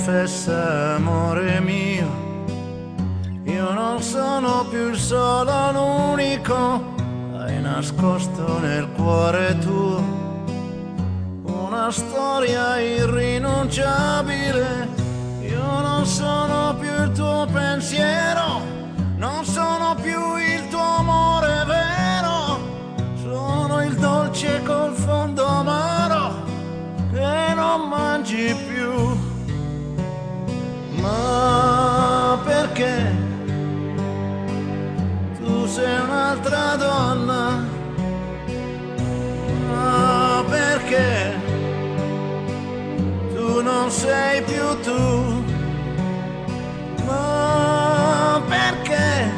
confessa, amore mio, io non sono più il solo, l'unico. Hai nascosto nel cuore tuo una storia irrinunciabile. Io non sono più il tuo pensiero, non sono più il tuo amore vero, sono il dolce col fondo amaro che non mangi più. Ma perché tu sei un'altra donna? Ma perché tu non sei più tu? Ma perché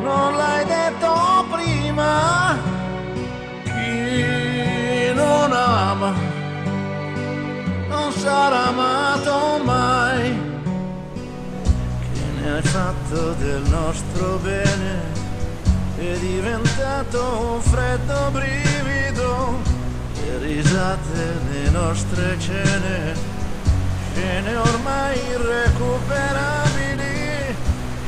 non l'hai detto prima? Chi non ama non sarà amato mai. Che ne hai fatto del nostro bene? È diventato un freddo brivido. Le risate, le nostre cene, scene ormai irrecuperabili.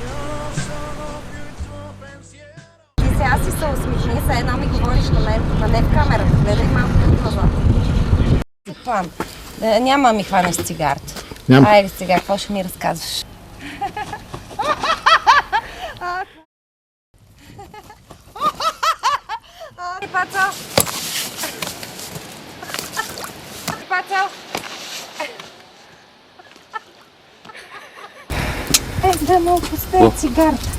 Io non sono più il tuo pensiero. Ти сега си се усмихни, се едно ми говориш на мен, а не в камера. Гледай малко назад. План. Няма да ми хванеш цигарата. Няма. Айде сега, какво ще ми разказваш? Пацо! Пацо! Да му пусте цигарата.